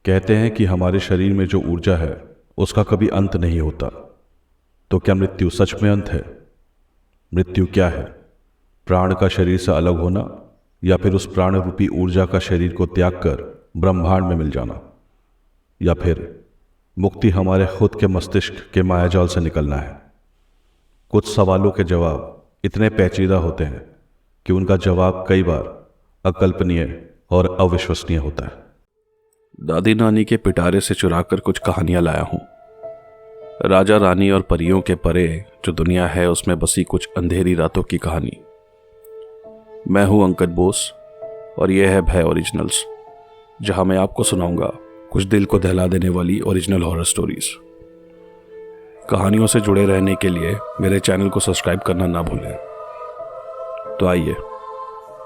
कहते हैं कि हमारे शरीर में जो ऊर्जा है उसका कभी अंत नहीं होता। तो क्या मृत्यु सच में अंत है? मृत्यु क्या है? प्राण का शरीर से अलग होना, या फिर उस प्राण रूपी ऊर्जा का शरीर को त्याग कर ब्रह्मांड में मिल जाना, या फिर मुक्ति हमारे खुद के मस्तिष्क के मायाजाल से निकलना है? कुछ सवालों के जवाब इतने पेचीदा होते हैं कि उनका जवाब कई बार अकल्पनीय और अविश्वसनीय होता है। दादी नानी के पिटारे से चुराकर कुछ कहानियां लाया हूं। राजा रानी और परियों के परे जो दुनिया है उसमें बसी कुछ अंधेरी रातों की कहानी। मैं हूं अंकित बोस और यह है भय ओरिजिनल्स, जहां मैं आपको सुनाऊंगा कुछ दिल को दहला देने वाली ओरिजिनल हॉरर स्टोरीज। कहानियों से जुड़े रहने के लिए मेरे चैनल को सब्सक्राइब करना ना भूलें। तो आइए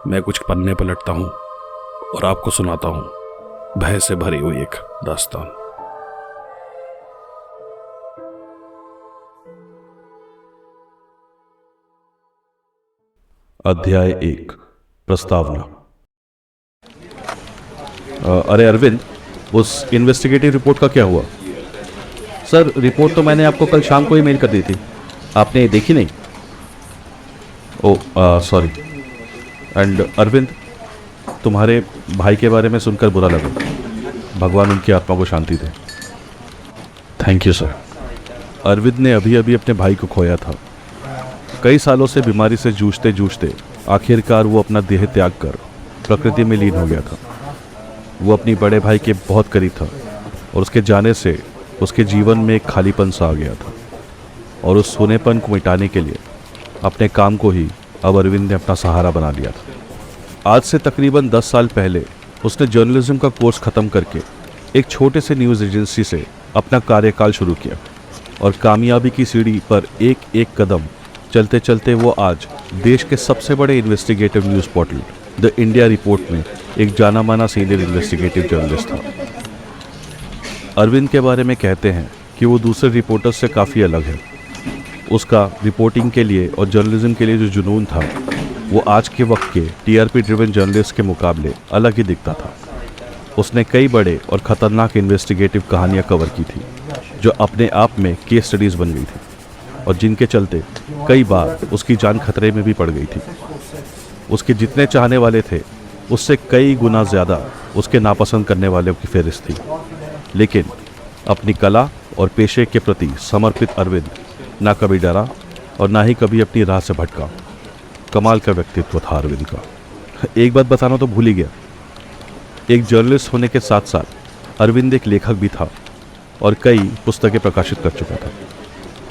मैं कुछ पन्ने पलटता हूं और आपको सुनाता हूं भय से भरी हुई एक दास्तान। अध्याय 1, प्रस्तावना। अरे अरविंद, उस इन्वेस्टिगेटिव रिपोर्ट का क्या हुआ? सर, रिपोर्ट तो मैंने आपको कल शाम को ही मेल कर दी थी, आपने देखी नहीं? Oh sorry. एंड अरविंद, तुम्हारे भाई के बारे में सुनकर बुरा लगा। भगवान उनकी आत्मा को शांति दे। Thank you sir. अरविंद ने अभी अभी अपने भाई को खोया था। कई सालों से बीमारी से जूझते जूझते आखिरकार वो अपना देह त्याग कर प्रकृति में लीन हो गया था। वो अपनी बड़े भाई के बहुत करीब था और उसके जाने से उसके जीवन में एक खालीपन सा आ गया था, और उस सूनेपन को मिटाने के लिए अपने काम को ही अब अरविंद ने अपना सहारा बना लिया था। आज से तकरीबन 10 साल पहले उसने जर्नलिज्म का कोर्स ख़त्म करके एक छोटे से न्यूज़ एजेंसी से अपना कार्यकाल शुरू किया, और कामयाबी की सीढ़ी पर एक एक कदम चलते चलते वो आज देश के सबसे बड़े investigative news portal the India report में एक जाना माना सीनियर इन्वेस्टिगेटिव जर्नलिस्ट था। अरविंद के बारे में कहते हैं कि वो दूसरे रिपोर्टर्स से काफ़ी अलग है। उसका रिपोर्टिंग के लिए और जर्नलिज्म के लिए जो जुनून था वो आज के वक्त के टीआरपी ड्रिवन जर्नलिस्ट के मुकाबले अलग ही दिखता था। उसने कई बड़े और ख़तरनाक इन्वेस्टिगेटिव कहानियां कवर की थी जो अपने आप में केस स्टडीज़ बन गई थी, और जिनके चलते कई बार उसकी जान खतरे में भी पड़ गई थी। उसके जितने चाहने वाले थे उससे कई गुना ज़्यादा उसके नापसंद करने वालों की फहरिस्त थी, लेकिन अपनी कला और पेशे के प्रति समर्पित अरविंद ना कभी डरा और ना ही कभी अपनी राह से भटका। कमाल का व्यक्तित्व था अरविंद का। एक बात बताना तो भूल ही गया, एक जर्नलिस्ट होने के साथ साथ अरविंद एक लेखक भी था और कई पुस्तकें प्रकाशित कर चुका था।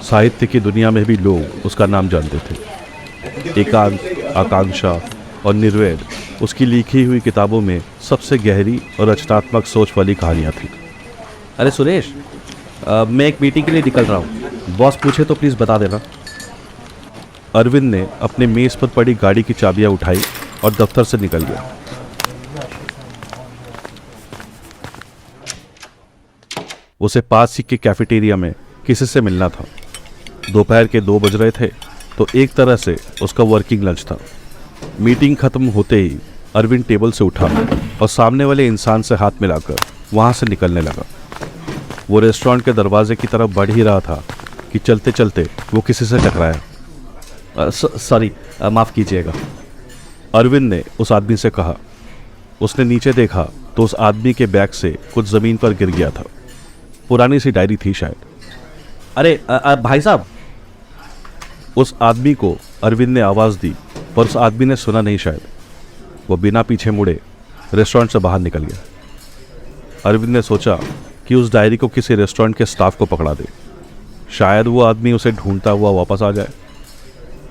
साहित्य की दुनिया में भी लोग उसका नाम जानते थे। एकांत, आकांक्षा और निर्वेद उसकी लिखी हुई किताबों में सबसे गहरी और रचनात्मक सोच वाली कहानियाँ थीं। अरे सुरेश, मैं एक मीटिंग के लिए निकल रहा हूँ, बॉस पूछे तो प्लीज़ बता देना। अरविंद ने अपने मेज़ पर पड़ी गाड़ी की चाबियां उठाई और दफ्तर से निकल गया। उसे पास ही के कैफेटेरिया में किसी से मिलना था। दोपहर के 2 बज रहे थे, तो एक तरह से उसका वर्किंग लंच था। मीटिंग खत्म होते ही अरविंद टेबल से उठा और सामने वाले इंसान से हाथ मिलाकर वहां से निकलने लगा। वो रेस्टोरेंट के दरवाजे की तरफ बढ़ ही रहा था कि चलते चलते वो किसी से टकराया। सॉरी, माफ़ कीजिएगा, अरविंद ने उस आदमी से कहा। उसने नीचे देखा तो उस आदमी के बैग से कुछ ज़मीन पर गिर गया था। पुरानी सी डायरी थी शायद। अरे भाई साहब। उस आदमी को अरविंद ने आवाज़ दी, पर उस आदमी ने सुना नहीं शायद। वो बिना पीछे मुड़े रेस्टोरेंट से बाहर निकल गया। अरविंद ने सोचा कि उस डायरी को किसी रेस्टोरेंट के स्टाफ को पकड़ा दे, शायद वो आदमी उसे ढूंढता हुआ वापस आ जाए,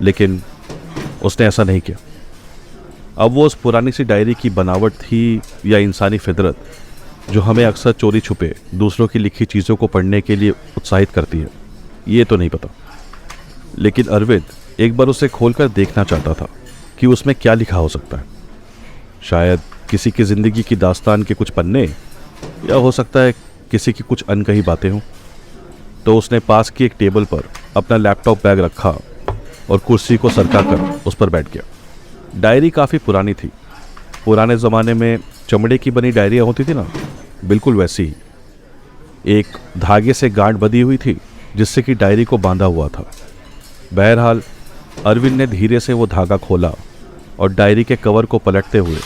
लेकिन उसने ऐसा नहीं किया। अब वो उस पुरानी सी डायरी की बनावट थी या इंसानी फितरत जो हमें अक्सर चोरी छुपे दूसरों की लिखी चीज़ों को पढ़ने के लिए उत्साहित करती है, ये तो नहीं पता। लेकिन अरविंद एक बार उसे खोलकर देखना चाहता था कि उसमें क्या लिखा हो सकता है। शायद किसी की ज़िंदगी की दास्तान के कुछ पन्ने, या हो सकता है किसी की कुछ अनकही बातें हों। तो उसने पास की एक टेबल पर अपना लैपटॉप बैग रखा और कुर्सी को सरका कर उस पर बैठ गया। डायरी काफ़ी पुरानी थी। पुराने ज़माने में चमड़े की बनी डायरियाँ होती थी ना, बिल्कुल वैसी ही। एक धागे से गांठ बंधी हुई थी जिससे कि डायरी को बांधा हुआ था। बहरहाल अरविंद ने धीरे से वो धागा खोला और डायरी के कवर को पलटते हुए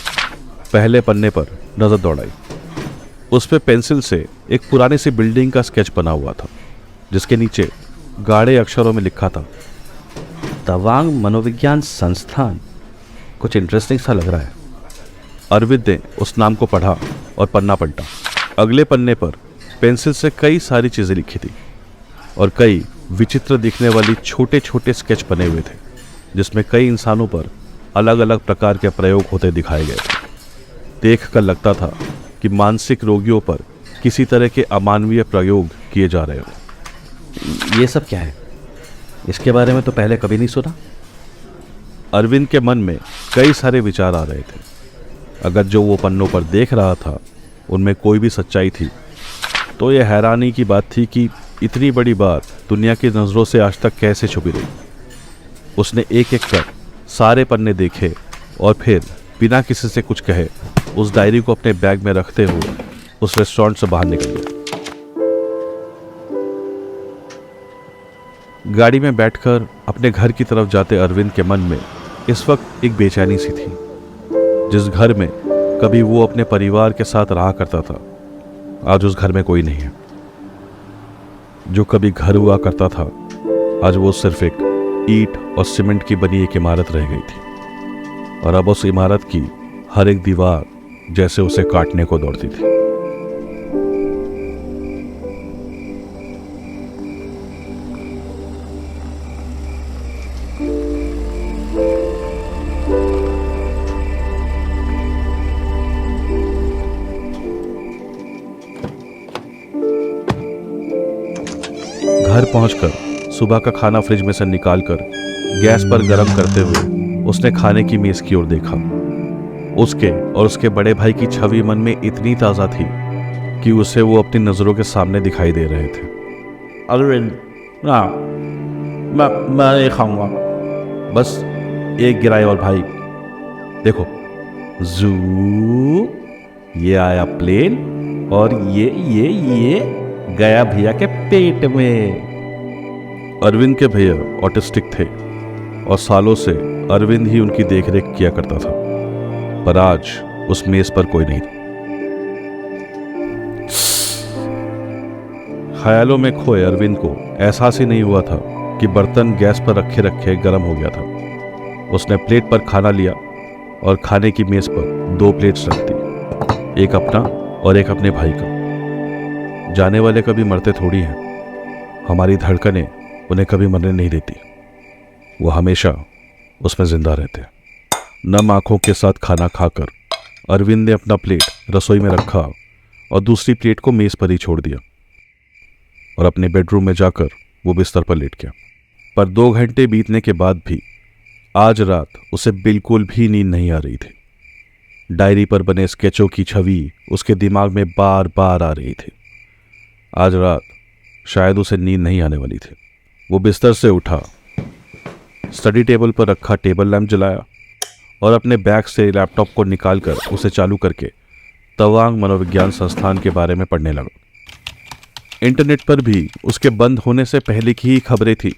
पहले पन्ने पर नज़र दौड़ाई। उस पे पेंसिल से एक पुरानी सी बिल्डिंग का स्केच बना हुआ था जिसके नीचे गाढ़े अक्षरों में लिखा था तवांग मनोविज्ञान संस्थान। कुछ इंटरेस्टिंग सा लग रहा है। अरविंद ने उस नाम को पढ़ा और पन्ना पलटा। अगले पन्ने पर पेंसिल से कई सारी चीज़ें लिखी थी और कई विचित्र दिखने वाली छोटे छोटे स्केच बने हुए थे जिसमें कई इंसानों पर अलग अलग प्रकार के प्रयोग होते दिखाए गए थे। देख कर लगता था कि मानसिक रोगियों पर किसी तरह के अमानवीय प्रयोग किए जा रहे हो। ये सब क्या है? इसके बारे में तो पहले कभी नहीं सुना। अरविंद के मन में कई सारे विचार आ रहे थे। अगर जो वो पन्नों पर देख रहा था उनमें कोई भी सच्चाई थी तो ये हैरानी की बात थी कि इतनी बड़ी बात दुनिया की नज़रों से आज तक कैसे छुपी रही। उसने एक एक कर सारे पन्ने देखे और फिर बिना किसी से कुछ कहे उस डायरी को अपने बैग में रखते हुए उस रेस्टोरेंट से बाहर निकल गया। गाड़ी में बैठकर अपने घर की तरफ जाते अरविंद के मन में इस वक्त एक बेचैनी सी थी। जिस घर में कभी वो अपने परिवार के साथ रहा करता था आज उस घर में कोई नहीं है। जो कभी घर हुआ करता था आज वो सिर्फ एक ईंट और सीमेंट की बनी एक इमारत रह गई थी और अब उस इमारत की हर एक दीवार जैसे उसे काटने को दौड़ती थी। घर पहुंचकर सुबह का खाना फ्रिज में से निकालकर गैस पर गर्म करते हुए उसने खाने की मेज की ओर देखा। उसके और उसके बड़े भाई की छवि मन में इतनी ताज़ा थी कि उसे वो अपनी नज़रों के सामने दिखाई दे रहे थे। अरविंद ना, मैं ये खाऊंगा। बस एक गिराए और भाई देखो, जू, ये आया प्लेन और ये गया भैया के पेट में। अरविंद के भैया ऑटिस्टिक थे और सालों से अरविंद ही उनकी देखरेख किया करता था, पर आज उस मेज पर कोई नहीं था। ख्यालों में खोए अरविंद को एहसास ही नहीं हुआ था कि बर्तन गैस पर रखे रखे गर्म हो गया था। उसने प्लेट पर खाना लिया और खाने की मेज पर 2 प्लेट्स रख दी, एक अपना और एक अपने भाई का। जाने वाले कभी मरते थोड़ी हैं, हमारी धड़कनें उन्हें कभी मरने नहीं देती, वो हमेशा उसमें जिंदा रहते हैं। नम आंखों के साथ खाना खाकर अरविंद ने अपना प्लेट रसोई में रखा और दूसरी प्लेट को मेज पर ही छोड़ दिया और अपने बेडरूम में जाकर वो बिस्तर पर लेट गया। पर 2 घंटे बीतने के बाद भी आज रात उसे बिल्कुल भी नींद नहीं आ रही थी। डायरी पर बने स्केचों की छवि उसके दिमाग में बार बार आ रही थी। आज रात शायद उसे नींद नहीं आने वाली थी। वो बिस्तर से उठा, स्टडी टेबल पर रखा टेबल लैंप जलाया और अपने बैग से लैपटॉप को निकालकर उसे चालू करके तवांग मनोविज्ञान संस्थान के बारे में पढ़ने लगा। इंटरनेट पर भी उसके बंद होने से पहले की ही खबरें थी,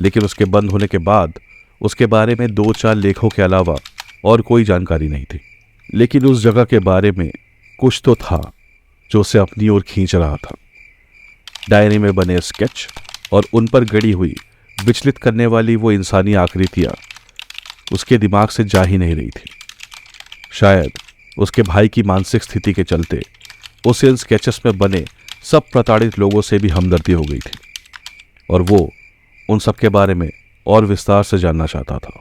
लेकिन उसके बंद होने के बाद उसके बारे में 2-4 लेखों के अलावा और कोई जानकारी नहीं थी। लेकिन उस जगह के बारे में कुछ तो था जो उसे अपनी ओर खींच रहा था। डायरी में बने स्केच और उन पर गड़ी हुई विचलित करने वाली वो इंसानी आकृतियाँ उसके दिमाग से जा ही नहीं रही थी। शायद उसके भाई की मानसिक स्थिति के चलते उसे इन स्केचेस में बने सब प्रताड़ित लोगों से भी हमदर्दी हो गई थी और वो उन सब के बारे में और विस्तार से जानना चाहता था।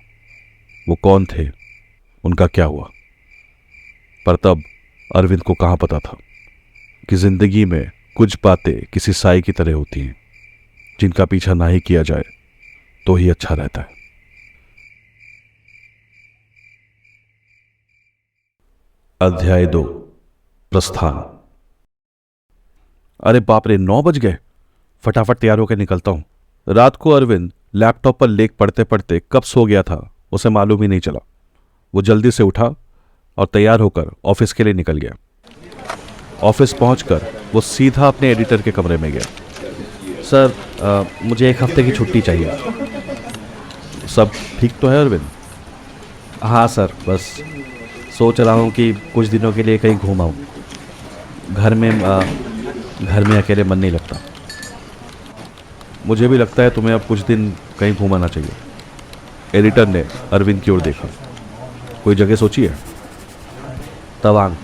वो कौन थे, उनका क्या हुआ। पर तब अरविंद को कहाँ पता था कि जिंदगी में कुछ बातें किसी साई की तरह होती हैं जिनका पीछा ना ही किया जाए तो ही अच्छा रहता है। अध्याय 2, प्रस्थान। अरे बाप रे, 9 बज गए। फटाफट तैयार होकर निकलता हूं। रात को अरविंद लैपटॉप पर लेख पढ़ते पढ़ते कब सो गया था उसे मालूम ही नहीं चला। वो जल्दी से उठा और तैयार होकर ऑफिस के लिए निकल गया। ऑफिस पहुंचकर वो सीधा अपने एडिटर के कमरे में गया। सर मुझे एक हफ्ते की छुट्टी चाहिए। सब ठीक तो है अरविंद? हाँ सर, बस सोच रहा हूँ कि कुछ दिनों के लिए कहीं घूम आऊँ। घर में अकेले मन नहीं लगता। मुझे भी लगता है तुम्हें अब कुछ दिन कहीं घूमाना चाहिए। एडिटर ने अरविंद की ओर देखा। कोई जगह सोची है? तवांग।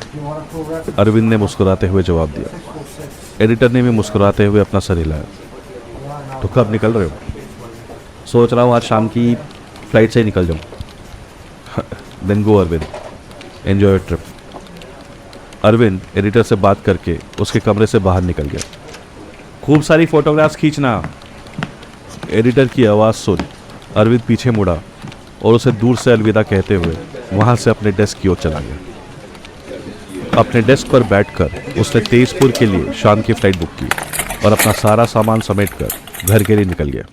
अरविंद ने मुस्कुराते हुए जवाब दिया। एडिटर ने भी मुस्कुराते हुए अपना सर हिलाया। तो कब निकल रहे हो? सोच रहा हूँ आज शाम की फ्लाइट से ही निकल जाऊँ। Then go Arvind, enjoy your trip. Arvind editor से बात करके उसके कमरे से बाहर निकल गया। खूब सारी फोटोग्राफ्स खींचना। एडिटर की आवाज़ सुन अरविंद पीछे मुड़ा और उसे दूर से अलविदा कहते हुए वहाँ से अपने डेस्क की ओर चला गया। अपने डेस्क पर बैठकर उसने तेजपुर के लिए शाम की फ्लाइट बुक की और अपना सारा सामान समेटकर घर के लिए निकल गया।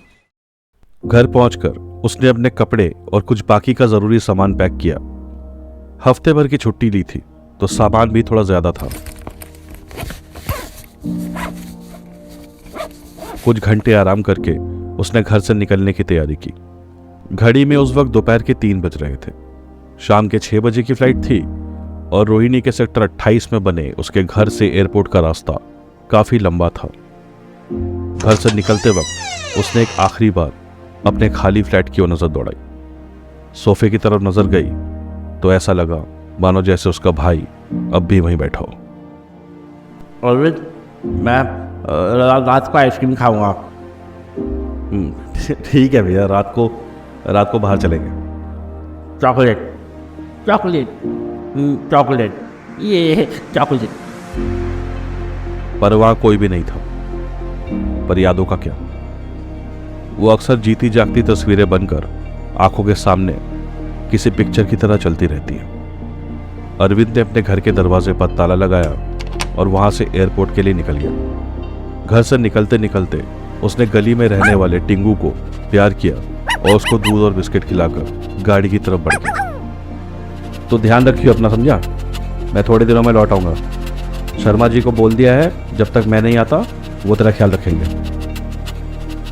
घर पहुंचकर उसने अपने कपड़े और कुछ बाकी का ज़रूरी सामान पैक किया। हफ्ते भर की छुट्टी ली थी तो सामान भी थोड़ा ज़्यादा था। कुछ घंटे आराम करके उसने घर से निकलने की तैयारी की। घड़ी में उस वक्त दोपहर के 3 बज रहे थे। शाम के 6 बजे की फ्लाइट थी और रोहिणी के सेक्टर 28 में बने उसके घर से एयरपोर्ट का रास्ता काफ़ी लंबा था। घर से निकलते वक्त उसने एक आखिरी बार अपने खाली फ्लैट की ओर नज़र दौड़ाई। सोफे की तरफ नज़र गई तो ऐसा लगा मानो जैसे उसका भाई अब भी वहीं बैठा हो। अरविंद, मैं रात को आइसक्रीम खाऊंगा। ठीक है भैया, रात को बाहर चलेंगे। चॉकलेट चॉकलेट चॉकलेट, ये चॉकलेट। पर वहाँ कोई भी नहीं था। पर यादों का क्या? वो अक्सर जीती जागती तस्वीरें बनकर आंखों के सामने किसी पिक्चर की तरह चलती रहती है। अरविंद ने अपने घर के दरवाजे पर ताला लगाया और वहां से एयरपोर्ट के लिए निकल गया। घर से निकलते निकलते उसने गली में रहने वाले टिंगू को प्यार किया और उसको दूध और बिस्किट खिलाकर गाड़ी की तरफ बढ़ गया। तो ध्यान रखियो अपना, समझा? मैं थोड़े दिनों में लौट आऊँगा। शर्मा जी को बोल दिया है जब तक मैं नहीं आता वो तेरा ख्याल रखेंगे।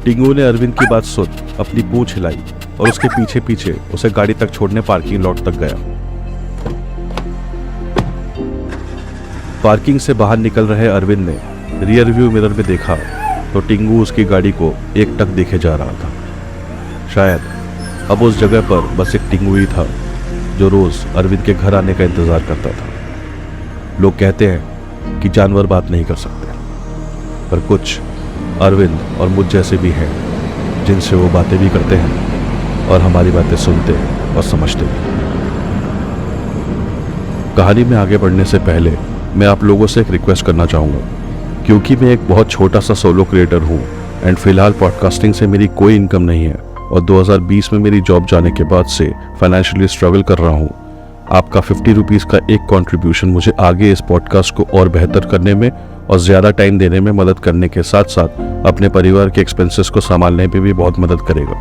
टिंगू ने अरविंद की बात सुन अपनी पूंछ हिलाई और उसके पीछे पीछे उसे गाड़ी तक छोड़ने पार्किंग लॉट तक गया। पार्किंग से बाहर निकल रहे अरविंद ने रियर व्यू मिरर में देखा तो टिंगू उसकी गाड़ी को एकटक देखे जा रहा था। शायद अब उस जगह पर बस एक टिंगू ही था जो रोज अरविंद के घर आने का इंतजार करता था। लोग कहते हैं कि जानवर बात नहीं कर सकते, पर कुछ अरविंद और मुझ जैसे भी हैं जिनसे वो बातें भी करते हैं और हमारी बातें सुनते और समझते भी। कहानी में आगे बढ़ने से पहले मैं आप लोगों से एक रिक्वेस्ट करना चाहूँगा, क्योंकि मैं एक बहुत छोटा सा सोलो क्रिएटर हूँ एंड फिलहाल पॉडकास्टिंग से मेरी कोई इनकम नहीं है और 2020 में मेरी जॉब जाने के बाद से फाइनेंशियली स्ट्रगल कर रहा हूँ। आपका 50 रुपीज़ का एक कंट्रीब्यूशन मुझे आगे इस पॉडकास्ट को और बेहतर करने में और ज़्यादा टाइम देने में मदद करने के साथ साथ अपने परिवार के एक्सपेंसेस को संभालने में भी बहुत मदद करेगा।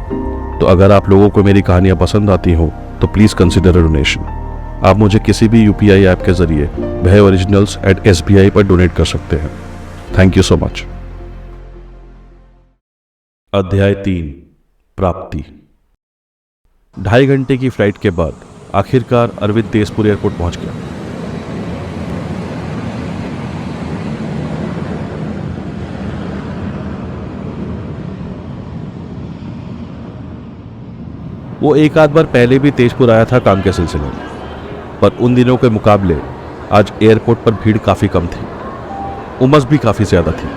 तो अगर आप लोगों को मेरी कहानियाँ पसंद आती हों तो प्लीज़ कंसिडर अ डोनेशन। आप मुझे किसी भी UPI ऐप के ज़रिए भय ओरिजिनल्स @SBI पर डोनेट कर सकते हैं। Thank you so much. अध्याय 3, प्राप्ति। 2.5 घंटे की फ्लाइट के बाद आखिरकार अरविंद तेजपुर एयरपोर्ट पहुंच गया। वो एक आध बार पहले भी तेजपुर आया था काम के सिलसिले में, पर उन दिनों के मुकाबले आज एयरपोर्ट पर भीड़ काफ़ी कम थी। उमस भी काफ़ी ज़्यादा थी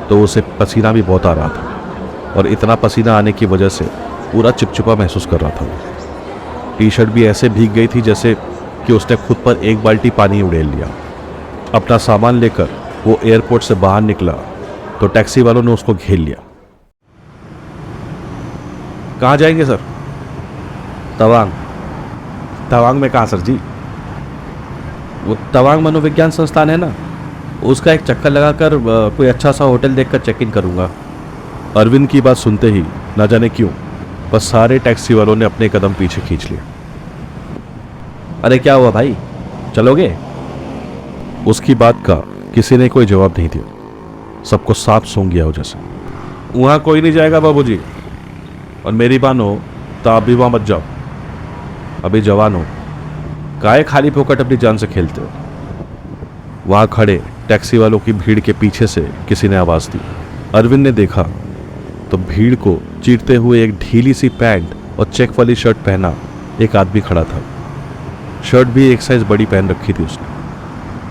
तो उसे पसीना भी बहुत आ रहा था और इतना पसीना आने की वजह से पूरा चिपचिपा महसूस कर रहा था। टी-शर्ट भी ऐसे भीग गई थी जैसे कि उसने खुद पर एक बाल्टी पानी उड़ेल लिया। अपना सामान लेकर वो एयरपोर्ट से बाहर निकला तो टैक्सी वालों ने उसको घेर लिया। कहाँ जाएंगे सर? तवांग। तवांग में कहाँ सर जी? वो तवांग मनोविज्ञान संस्थान है ना, उसका एक चक्कर लगाकर कोई अच्छा सा होटल देखकर चेक इन करूँगा। अरविंद की बात सुनते ही न जाने क्यों बस सारे टैक्सी वालों ने अपने कदम पीछे खींच लिए। अरे क्या हुआ भाई, चलोगे? उसकी बात का किसी ने कोई जवाब नहीं दिया। सबको सांप सूंघ गया हो जैसे। वहाँ कोई नहीं जाएगा बाबूजी, और मेरी बानो तो आप भी वहाँ मत जाओ, अभी जवान हो, काहे खाली फोकट अपनी जान से खेलते हो। वहाँ खड़े टैक्सी वालों की भीड़ के पीछे से किसी ने आवाज़ दी। अरविंद ने देखा तो भीड़ को चीरते हुए एक ढीली सी पैंट और चेक वाली शर्ट पहना एक आदमी खड़ा था। शर्ट भी एक साइज बड़ी पहन रखी थी उसने।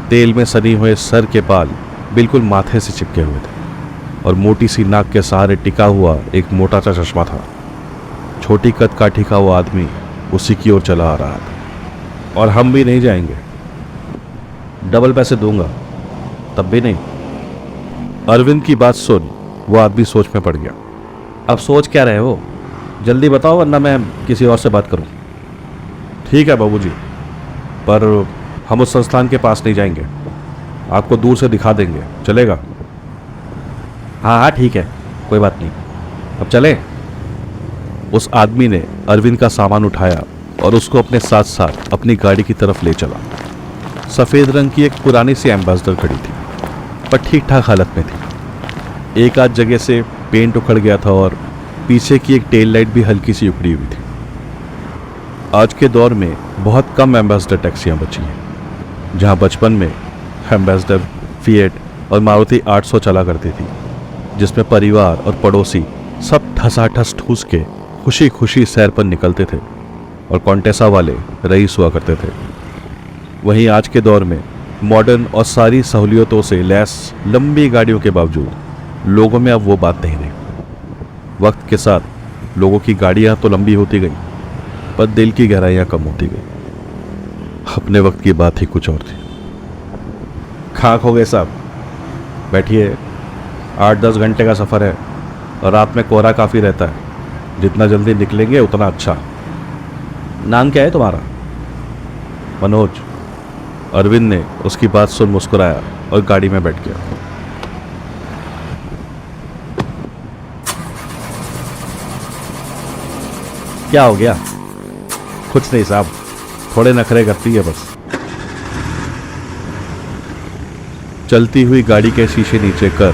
तेल में सनी हुए सर के बाल बिल्कुल माथे से चिपके हुए थे और मोटी सी नाक के सहारे टिका हुआ एक मोटा सा चश्मा था। छोटी कद काठी का वो आदमी उसी की ओर चला आ रहा था। और हम भी नहीं जाएंगे, डबल पैसे दूंगा तब भी नहीं। अरविंद की बात सुन वो आदमी सोच में पड़ गया। अब सोच क्या रहे हो, जल्दी बताओ वरना मैं किसी और से बात करूं। ठीक है बाबूजी, पर हम उस संस्थान के पास नहीं जाएंगे, आपको दूर से दिखा देंगे, चलेगा? हाँ हाँ ठीक है, कोई बात नहीं, अब चले। उस आदमी ने अरविंद का सामान उठाया और उसको अपने साथ साथ अपनी गाड़ी की तरफ ले चला। सफ़ेद रंग की एक पुरानी सी एम्बेसडर खड़ी थी, पर ठीक ठाक हालत में थी। एक आध जगह से पेंट उखड़ गया था और पीछे की एक टेल लाइट भी हल्की सी उखड़ी हुई थी। आज के दौर में बहुत कम एम्बेसडर टैक्सियाँ बची हैं। जहाँ बचपन में एम्बेसडर, फिएट और मारुति 800 चला करती थी, जिसमें परिवार और पड़ोसी सब ठसाठस ठूस के खुशी खुशी सैर पर निकलते थे और कॉन्टेसा वाले रईस हुआ करते थे। वहीं आज के दौर में मॉडर्न और सारी सहूलियतों से लैस लंबी गाड़ियों के बावजूद लोगों में अब वो बात नहीं रही। वक्त के साथ लोगों की गाड़ियाँ तो लंबी होती गई, पर दिल की गहराइयाँ कम होती गई। अपने वक्त की बात ही कुछ और थी। खाक हो गए साहब, बैठिए। 8-10 घंटे का सफ़र है और रात में कोहरा काफ़ी रहता है, जितना जल्दी निकलेंगे उतना अच्छा। नाम क्या है तुम्हारा? मनोज। अरविंद ने उसकी बात सुन मुस्कुराया और गाड़ी में बैठ गया। क्या हो गया? कुछ नहीं साहब, थोड़े नखरे करती है बस। चलती हुई गाड़ी के शीशे नीचे कर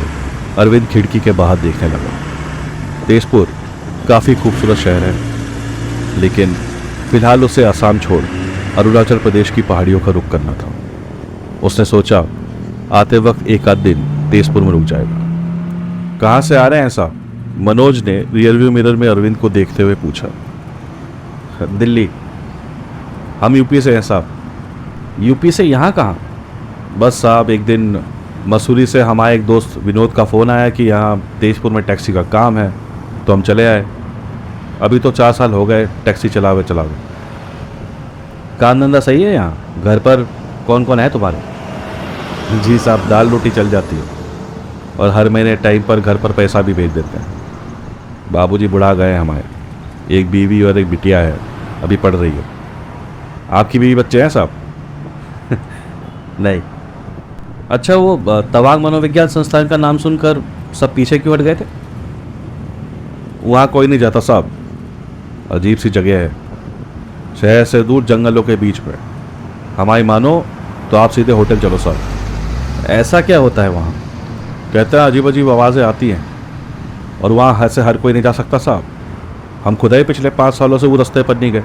अरविंद खिड़की के बाहर देखने लगा। तेजपुर काफ़ी खूबसूरत शहर है, लेकिन फिलहाल उसे असम छोड़ अरुणाचल प्रदेश की पहाड़ियों का रुख करना था। उसने सोचा आते वक्त एक आध दिन तेजपुर में रुक जाएगा। कहाँ से आ रहे हैं साहब? मनोज ने रियरव्यू मिरर में अरविंद को देखते हुए पूछा। दिल्ली। हम यूपी से हैं साहब। यूपी से यहाँ कहाँ? बस साहब, एक दिन मसूरी से हमारे एक दोस्त विनोद का फ़ोन आया कि यहाँ तेजपुर में टैक्सी का काम है, तो हम चले आए। अभी तो 4 साल हो गए टैक्सी चलावे। काम धंधा सही है यहाँ? घर पर कौन कौन है तुम्हारे? जी साहब, दाल रोटी चल जाती है और हर महीने टाइम पर घर पर पैसा भी भेज देते हैं। बाबूजी बुढ़ा गए हमारे, एक बीवी और एक बिटिया है, अभी पढ़ रही है। आपकी बीवी बच्चे हैं साहब? नहीं। अच्छा, वो तवांग मनोविज्ञान संस्थान का नाम सुनकर सब पीछे क्यों हट गए थे? वहाँ कोई नहीं जाता साहब, अजीब सी जगह है, शहर से दूर जंगलों के बीच में। हमारी मानो तो आप सीधे होटल चलो साहब। ऐसा क्या होता है वहाँ? कहते हैं अजीब अजीब आवाज़ें आती हैं और वहाँ से हर कोई नहीं जा सकता साहब। हम खुद ही पिछले 5 सालों से वो रास्ते पर नहीं गए।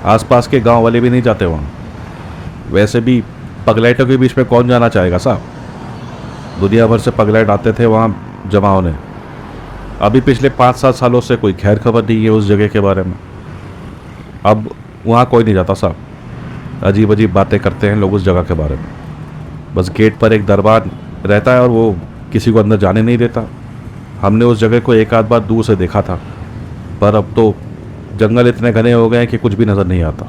आसपास के गांव वाले भी नहीं जाते वहाँ। वैसे भी पगलैटों के बीच में कौन जाना चाहेगा साहब? दुनिया भर से पगलैट आते थे वहाँ जमा होने। अभी पिछले 5-7 सालों से कोई खैर खबर नहीं है उस जगह के बारे में। अब वहाँ कोई नहीं जाता साहब। अजीब अजीब बातें करते हैं लोग उस जगह के बारे में। बस गेट पर एक दरबार रहता है और वो किसी को अंदर जाने नहीं देता। हमने उस जगह को एक आध बार दूर से देखा था, पर अब तो जंगल इतने घने हो गए हैं कि कुछ भी नज़र नहीं आता।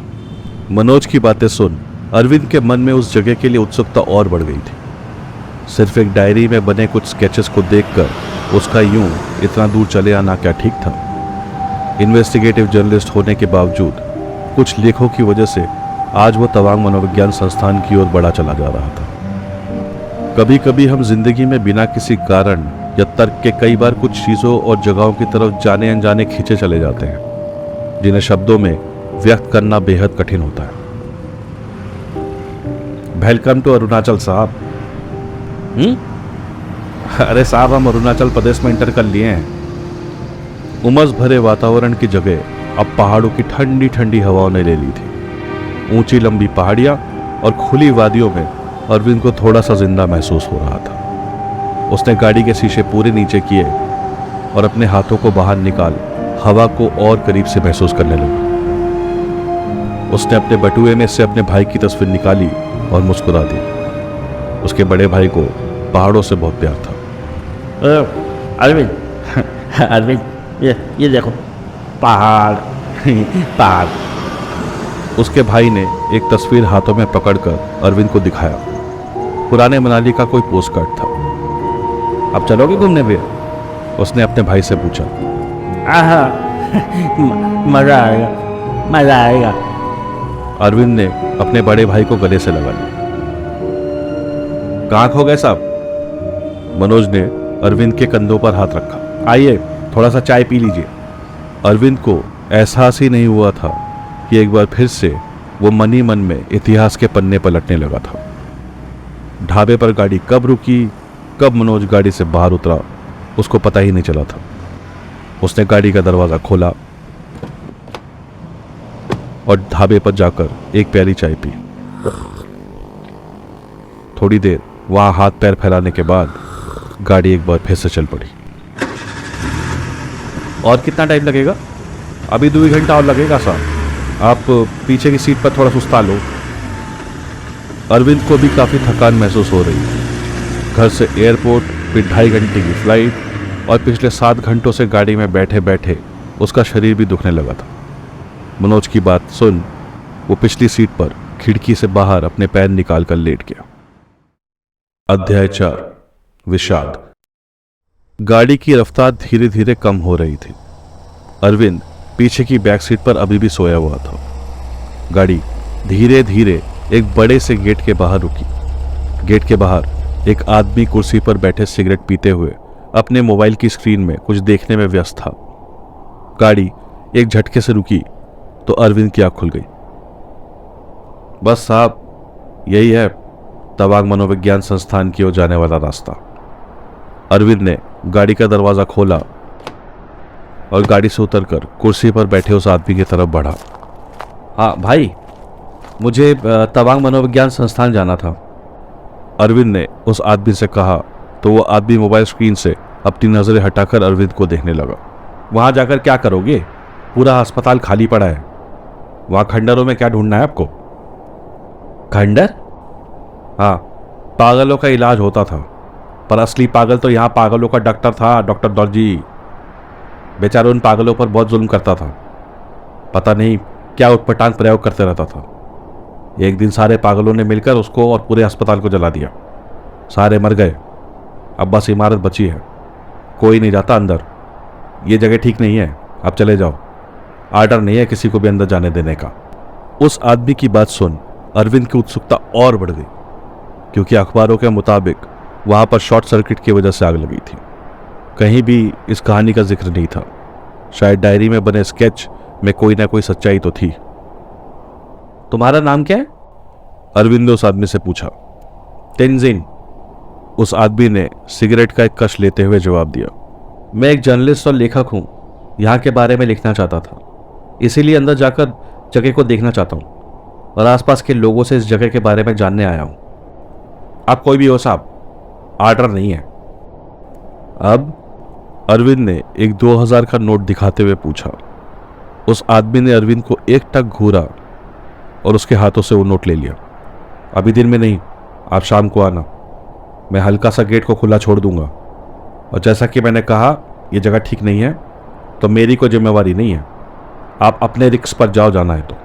मनोज की बातें सुन अरविंद के मन में उस जगह के लिए उत्सुकता और बढ़ गई थी। सिर्फ एक डायरी में बने कुछ स्केचेस को देखकर उसका यूं इतना दूर चले आना क्या ठीक था? इन्वेस्टिगेटिव जर्नलिस्ट होने के बावजूद कुछ लेखों की वजह से आज वो तवांग मनोविज्ञान संस्थान की ओर बढ़ा चला जा रहा था। कभी कभी हम जिंदगी में बिना किसी कारण या तर्क के कई बार कुछ चीज़ों और जगहों की तरफ जाने अनजाने खींचे चले जाते हैं, जिन्हें शब्दों में व्यक्त करना बेहद कठिन होता है। वेलकम टू अरुणाचल साहब। अरे साहब, हम अरुणाचल प्रदेश में इंटर कर लिए हैं। उमस भरे वातावरण की जगह अब पहाड़ों की ठंडी ठंडी हवाओं ने ले ली थी। ऊंची लंबी पहाड़ियां और खुली वादियों में अरविंद को थोड़ा सा जिंदा महसूस हो रहा था। उसने गाड़ी के शीशे पूरे नीचे किए और अपने हाथों को बाहर निकाल हवा को और करीब से महसूस करने लगा। उसने अपने बटुए में से अपने भाई की तस्वीर निकाली और मुस्कुरा दी। उसके बड़े भाई को पहाड़ों से बहुत प्यार था। अरविंद अरविंद, ये देखो पहाड़ पहाड़। उसके भाई ने एक तस्वीर हाथों में पकड़कर अरविंद को दिखाया। पुराने मनाली का कोई पोस्ट कार्ड था। अब चलोगे घूमने फिर? उसने अपने भाई से पूछा। आहा, मजा आएगा, मजा आएगा। अरविंद ने अपने बड़े भाई को गले से लगा लिया। कहाँ खो गए साहब? मनोज ने अरविंद के कंधों पर हाथ रखा। आइए, थोड़ा सा चाय पी लीजिए। अरविंद को एहसास ही नहीं हुआ था कि एक बार फिर से वो मन ही मन में इतिहास के पन्ने पलटने लगा था। ढाबे पर गाड़ी कब रुकी, कब मनोज गाड़ी से बाहर उतरा, उसको पता ही नहीं चला था। उसने गाड़ी का दरवाज़ा खोला और ढाबे पर जाकर एक प्याली चाय पी। थोड़ी देर वहां हाथ पैर फैलाने के बाद गाड़ी एक बार फिर से चल पड़ी। और कितना टाइम लगेगा? अभी 2 घंटा और लगेगा साहब। आप पीछे की सीट पर थोड़ा सुस्ता लो। अरविंद को भी काफ़ी थकान महसूस हो रही थी। घर से एयरपोर्ट, फिर 2.5 घंटे की फ्लाइट और पिछले 7 घंटों से गाड़ी में बैठे बैठे उसका शरीर भी दुखने लगा था। मनोज की बात सुन वो पिछली सीट पर खिड़की से बाहर अपने पैर निकाल कर लेट गया। अध्याय 4, विषाद। गाड़ी की रफ्तार धीरे धीरे कम हो रही थी। अरविंद पीछे की बैक सीट पर अभी भी सोया हुआ था। गाड़ी धीरे धीरे एक बड़े से गेट के बाहर रुकी। गेट के बाहर एक आदमी कुर्सी पर बैठे सिगरेट पीते हुए अपने मोबाइल की स्क्रीन में कुछ देखने में व्यस्त था। गाड़ी एक झटके से रुकी तो अरविंद की आंख खुल गई। बस साहब, यही है तवांग मनोविज्ञान संस्थान की ओर जाने वाला रास्ता। अरविंद ने गाड़ी का दरवाजा खोला और गाड़ी से उतरकर कुर्सी पर बैठे उस आदमी की तरफ बढ़ा। हाँ भाई, मुझे तवांग मनोविज्ञान संस्थान जाना था। अरविंद ने उस आदमी से कहा तो वो आदमी मोबाइल स्क्रीन से अपनी नजरें हटाकर अरविंद को देखने लगा। वहां जाकर क्या करोगे? पूरा अस्पताल खाली पड़ा है। वहां खंडरों में क्या ढूंढना है आपको? खंडर? हाँ, पागलों का इलाज होता था, पर असली पागल तो यहाँ पागलों का डॉक्टर था, डॉक्टर दर्जी। बेचारा उन पागलों पर बहुत जुल्म करता था। पता नहीं क्या उटपटांग प्रयोग करते रहता था। एक दिन सारे पागलों ने मिलकर उसको और पूरे अस्पताल को जला दिया। सारे मर गए। अब बस इमारत बची है। कोई नहीं जाता अंदर। ये जगह ठीक नहीं है, आप चले जाओ। आर्डर नहीं है किसी को भी अंदर जाने देने का। उस आदमी की बात सुन अरविंद की उत्सुकता और बढ़ गई, क्योंकि अखबारों के मुताबिक वहां पर शॉर्ट सर्किट की वजह से आग लगी थी। कहीं भी इस कहानी का जिक्र नहीं था। शायद डायरी में बने स्केच में कोई ना कोई सच्चाई तो थी। तुम्हारा नाम क्या है? अरविंद ने उस आदमी से पूछा। तेंजिन, उस आदमी ने सिगरेट का एक कश लेते हुए जवाब दिया। मैं एक जर्नलिस्ट और लेखक हूँ। यहाँ के बारे में लिखना चाहता था, इसीलिए अंदर जाकर जगह को देखना चाहता हूँ और आसपास के लोगों से इस जगह के बारे में जानने आया हूँ। आप कोई भी हो साहब, आर्डर नहीं है। अब अरविंद ने एक 2000 का नोट दिखाते हुए पूछा। उस आदमी ने अरविंद को एक टक घूरा और उसके हाथों से वो नोट ले लिया। अभी दिन में नहीं, आप शाम को आना। मैं हल्का सा गेट को खुला छोड़ दूंगा, और जैसा कि मैंने कहा ये जगह ठीक नहीं है तो मेरी कोई जिम्मेवारी नहीं है। आप अपने रिस्क पर जाओ, जाना है तो।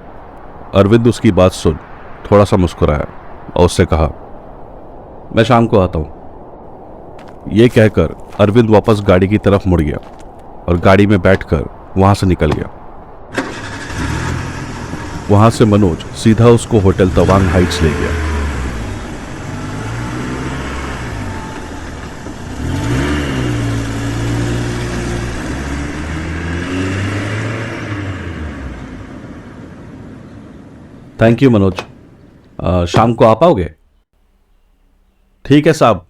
अरविंद उसकी बात सुन थोड़ा सा मुस्कुराया और उससे कहा, मैं शाम को आता हूँ। ये कहकर अरविंद वापस गाड़ी की तरफ मुड़ गया और गाड़ी में बैठकर वहां से निकल गया। वहां से मनोज सीधा उसको होटल तवांग हाइट्स ले गया। Thank you Manoj. शाम को आ पाओगे? ठीक है साहब,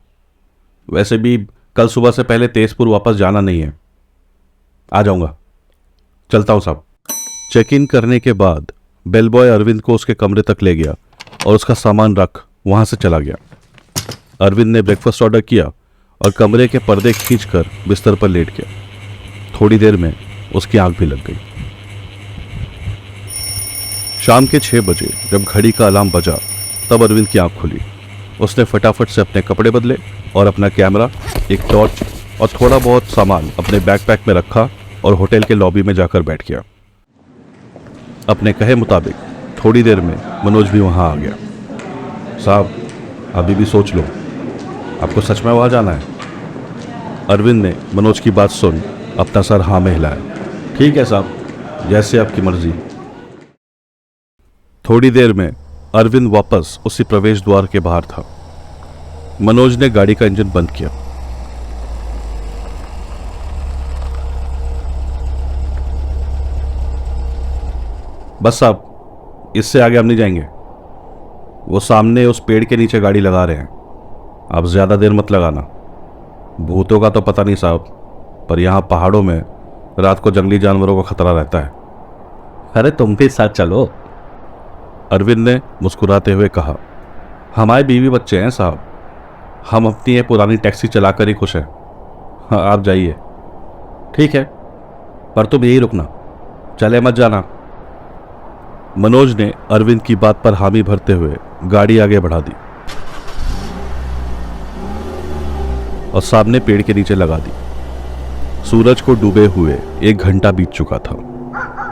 वैसे भी कल सुबह से पहले तेजपुर वापस जाना नहीं है। आ जाऊंगा, चलता हूँ साहब। चेक इन करने के बाद बेल बॉय अरविंद को उसके कमरे तक ले गया और उसका सामान रख वहां से चला गया। अरविंद ने ब्रेकफास्ट ऑर्डर किया और कमरे के पर्दे खींचकर बिस्तर पर लेट गया। थोड़ी देर में उसकी आंख भी लग गई। शाम के 6 बजे जब घड़ी का अलार्म बजा तब अरविंद की आंख खुली। उसने फटाफट से अपने कपड़े बदले और अपना कैमरा, एक टॉर्च और थोड़ा बहुत सामान अपने बैकपैक में रखा और होटल के लॉबी में जाकर बैठ गया। अपने कहे मुताबिक थोड़ी देर में मनोज भी वहां आ गया। साहब, अभी भी सोच लो, आपको सच में वहां जाना है? अरविंद ने मनोज की बात सुन अपना सर हाँ में हिलाया। ठीक है साहब, जैसे आपकी मर्जी। थोड़ी देर में अरविंद वापस उसी प्रवेश द्वार के बाहर था। मनोज ने गाड़ी का इंजन बंद किया। बस साहब, इससे आगे हम नहीं जाएंगे। वो सामने उस पेड़ के नीचे गाड़ी लगा रहे हैं, आप ज्यादा देर मत लगाना। भूतों का तो पता नहीं साहब, पर यहाँ पहाड़ों में रात को जंगली जानवरों का खतरा रहता है। अरे तुम भी साथ चलो, अरविंद ने मुस्कुराते हुए कहा। हमारे बीवी बच्चे हैं साहब, हम अपनी ये पुरानी टैक्सी चलाकर ही खुश हैं। हाँ, आप जाइए। ठीक है, पर तुम यही रुकना, चले मत जाना। मनोज ने अरविंद की बात पर हामी भरते हुए गाड़ी आगे बढ़ा दी और सामने पेड़ के नीचे लगा दी। सूरज को डूबे हुए 1 घंटा बीत चुका था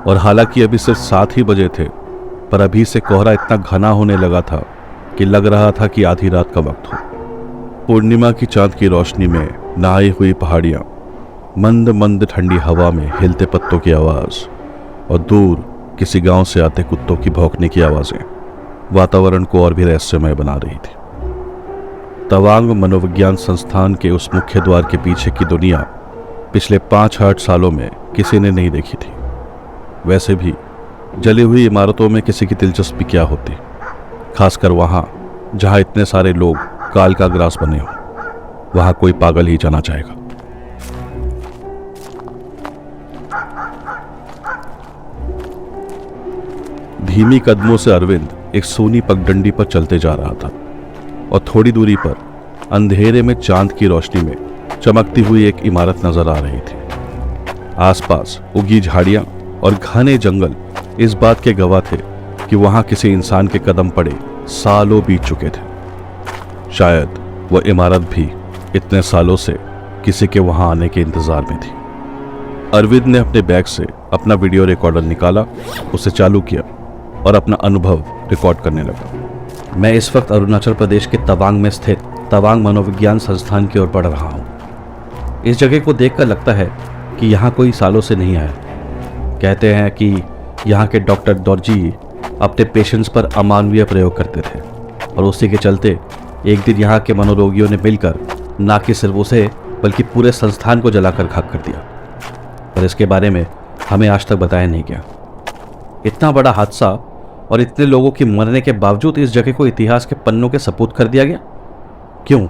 और हालांकि अभी सिर्फ 7 ही बजे थे, पर अभी से कोहरा इतना घना होने लगा था कि लग रहा था कि आधी रात का वक्त हो। पूर्णिमा की चांद की रोशनी में नहाई हुई पहाड़ियां, मंद मंद ठंडी हवा में हिलते पत्तों की आवाज और दूर किसी गांव से आते कुत्तों की भौंकने की आवाजें वातावरण को और भी रहस्यमय बना रही थी। तवांग मनोविज्ञान संस्थान के उस मुख्य द्वार के पीछे की दुनिया पिछले 5-8 सालों में किसी ने नहीं देखी थी। वैसे भी जली हुई इमारतों में किसी की दिलचस्पी क्या होती, खासकर वहां जहां इतने सारे लोग काल का ग्रास बने हो। वहां कोई पागल ही जाना चाहेगा। धीमी कदमों से अरविंद एक सोनी पगडंडी पर चलते जा रहा था और थोड़ी दूरी पर अंधेरे में चांद की रोशनी में चमकती हुई एक इमारत नजर आ रही थी। आसपास उगी झाड़ियां और घने जंगल इस बात के गवाह थे कि वहां किसी इंसान के कदम पड़े सालों बीत चुके थे। शायद वह इमारत भी इतने सालों से किसी के वहां आने के इंतजार में थी। अरविंद ने अपने बैग से अपना वीडियो रिकॉर्डर निकाला, उसे चालू किया और अपना अनुभव रिकॉर्ड करने लगा। मैं इस वक्त अरुणाचल प्रदेश के तवांग में स्थित तवांग मनोविज्ञान संस्थान की ओर बढ़ रहा हूँ। इस जगह को देखकर लगता है कि यहाँ कोई सालों से नहीं आया। कहते हैं कि यहाँ के डॉक्टर दौरजी अपने पेशेंट्स पर अमानवीय प्रयोग करते थे और उसी के चलते एक दिन यहाँ के मनोरोगियों ने मिलकर ना कि सिर्फ उसे बल्कि पूरे संस्थान को जलाकर खाक कर दिया। पर इसके बारे में हमें आज तक बताया नहीं गया। इतना बड़ा हादसा और इतने लोगों की मरने के बावजूद इस जगह को इतिहास के पन्नों के सपुर्द कर दिया गया, क्यों?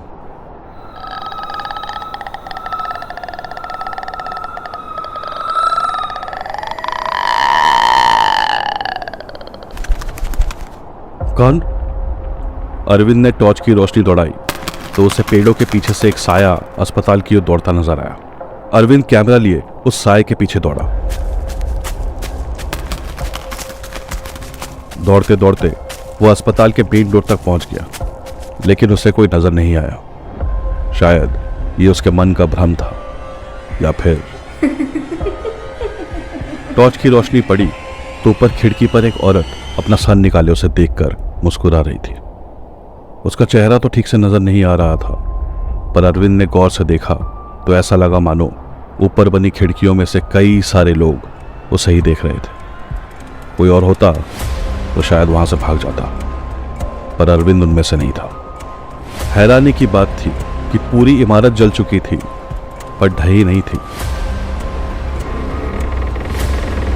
कौन? अरविंद ने टॉर्च की रोशनी दौड़ाई तो उसे पेड़ों के पीछे से एक साया अस्पताल की ओर दौड़ता नजर आया। अरविंद कैमरा लिए उस साये के पीछे दौड़ा। दौड़ते दौड़ते वो अस्पताल के मेन डोर तक पहुंच गया, लेकिन उसे कोई नजर नहीं आया। शायद ये उसके मन का भ्रम था, या फिर टॉर्च की रोशनी पड़ी तो ऊपर खिड़की पर एक औरत अपना सर निकाले उसे देखकर मुस्कुरा रही थी। उसका चेहरा तो ठीक से नजर नहीं आ रहा था, पर अरविंद ने गौर से देखा तो ऐसा लगा मानो ऊपर बनी खिड़कियों में से कई सारे लोग उसे ही देख रहे थे। कोई और होता तो शायद वहां से भाग जाता, पर अरविंद उनमें से नहीं था। हैरानी की बात थी कि पूरी इमारत जल चुकी थी पर ढही नहीं थी।